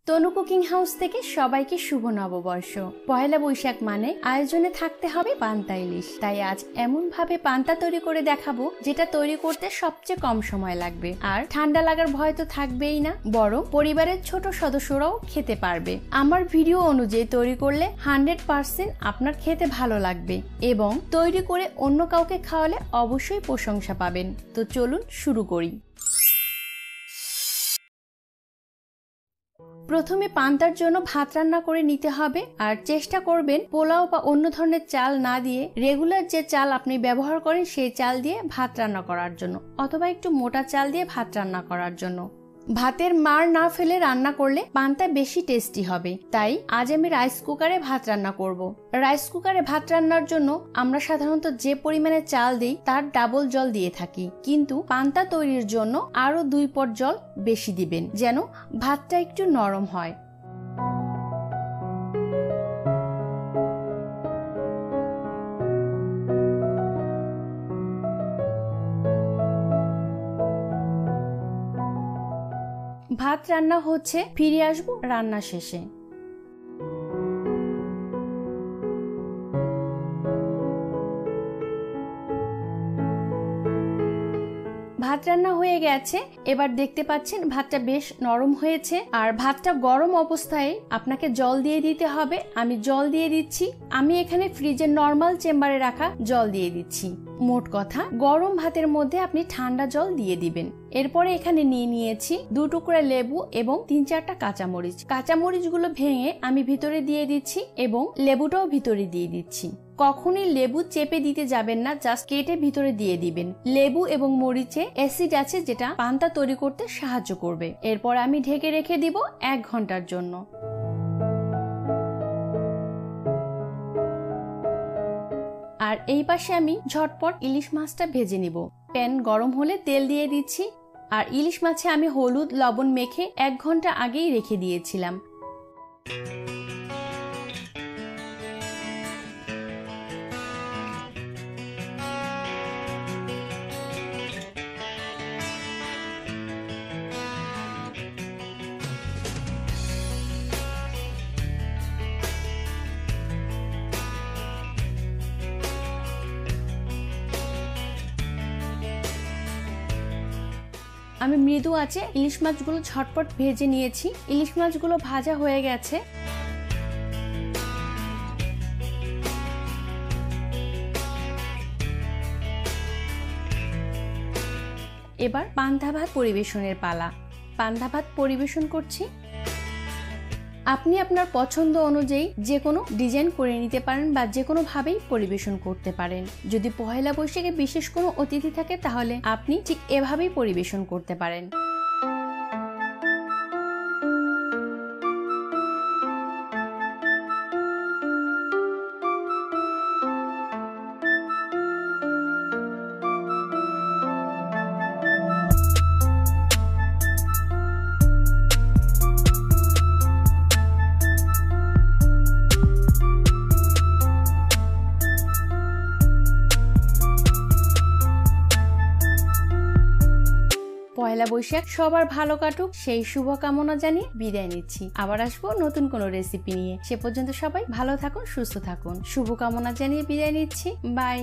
তনু cooking house থেকে সবাইকে শুভ নববর্ষ। পয়লা বৈশাখ মানে আয়োজনে থাকতে হবে পান্তা ইলিশ। তাই আজ এমন ভাবে পান্তা তৈরি করে দেখাবো যেটা তৈরি করতে সবচেয়ে কম সময় লাগবে, আর ঠান্ডা লাগার ভয় তো থাকবেই না, বরং পরিবারের ছোট সদস্যরাও খেতে পারবে। আমার ভিডিও অনুযায়ী তৈরি করলে 100% আপনার খেতে ভালো লাগবে এবং তৈরি করে অন্য কাউকে খাওয়ালে অবশ্যই প্রশংসা পাবেন। তো চলুন শুরু করি। প্রথমে পান্তার জন্য ভাত রান্না করে নিতে হবে, আর চেষ্টা করবেন পোলাও বা অন্য ধরনের চাল না দিয়ে রেগুলার যে চাল আপনি ব্যবহার করেন সেই চাল দিয়ে ভাত রান্না করার জন্য, অথবা একটু মোটা চাল দিয়ে ভাত রান্না করার জন্য। ভাতের মার না ফেলে রান্না করলে পান্তা বেশি টেস্টি হবে। তাই আজ আমি রাইস কুকারে ভাত রান্না করব। রাইস কুকারে ভাত রান্নার জন্য আমরা সাধারণত যে পরিমাণে চাল দিই তার ডাবল জল দিয়ে থাকি, কিন্তু পান্তা তৈরির জন্য আরো 2 পট জল বেশি দিবেন, যেন ভাতটা একটু নরম হয়। ভাত রান্না হচ্ছে, ফিরে আসবো রান্না শেষে। ভাত রান্না হয়ে গেছে। এবার দেখতে পাচ্ছেন ভাতটা বেশ নরম হয়েছে, আর ভাতটা গরম অবস্থায় আপনাকে জল দিয়ে দিতে হবে। আমি জল দিয়ে দিচ্ছি। আমি এখানে ফ্রিজের নরমাল চেম্বারে রাখা জল দিয়ে দিচ্ছি। মোট কথা, গরম ভাতের মধ্যে আপনি ঠান্ডা জল দিয়ে দিবেন। এরপরে এখানে নিয়ে নিয়েছি 2 টুকরা লেবু এবং 3-4টা কাঁচামরিচ। কাঁচামরিচগুলো ভেঙে আমি ভিতরে দিয়ে দিচ্ছি এবং লেবুটাও ভিতরে দিয়ে দিচ্ছি। কখনোই লেবু চেপে দিতে যাবেন না, জাস্ট কেটে ভিতরে দিয়ে দিবেন। লেবু এবং মরিচে অ্যাসিড আছে যেটা পান্তা তৈরি করতে সাহায্য করবে। এরপর আমি ঢেকে রেখে দিব 1 ঘন্টার জন্য। আর এই পাশে আমি ঝটপট ইলিশ মাছটা ভেজে নিব। প্যান গরম হলে তেল দিয়ে দিচ্ছি, আর ইলিশ মাছে আমি হলুদ লবণ মেখে 1 ঘন্টা আগেই রেখে দিয়েছিলাম। আমি মৃদু আঁচে ইলিশ মাছগুলো ঝটপট ভেজে নিয়েছি। ইলিশ মাছগুলো ভাজা হয়ে গেছে। এবার পান্তা ভাত পরিবেশনের পালা। পান্তা ভাত পরিবেশন করছি। আপনি আপনার পছন্দ অনুযায়ী যে কোনো ডিজাইন করে নিতে পারেন বা যে কোনো ভাবেই পরিবেশন করতে পারেন। যদি পহেলা বৈশাখে বিশেষ কোনো অতিথি থাকে তাহলে আপনি ঠিক এভাবেই পরিবেশন করতে পারেন। পয়লা বৈশাখ সবার ভালো কাটুক সেই শুভকামনা জানিয়ে বিদায় নিচ্ছি। আবার আসবো নতুন কোনো রেসিপি নিয়ে। সে পর্যন্ত সবাই ভালো থাকুন, সুস্থ থাকুন। শুভকামনা জানিয়ে বিদায় নিচ্ছি। বাই।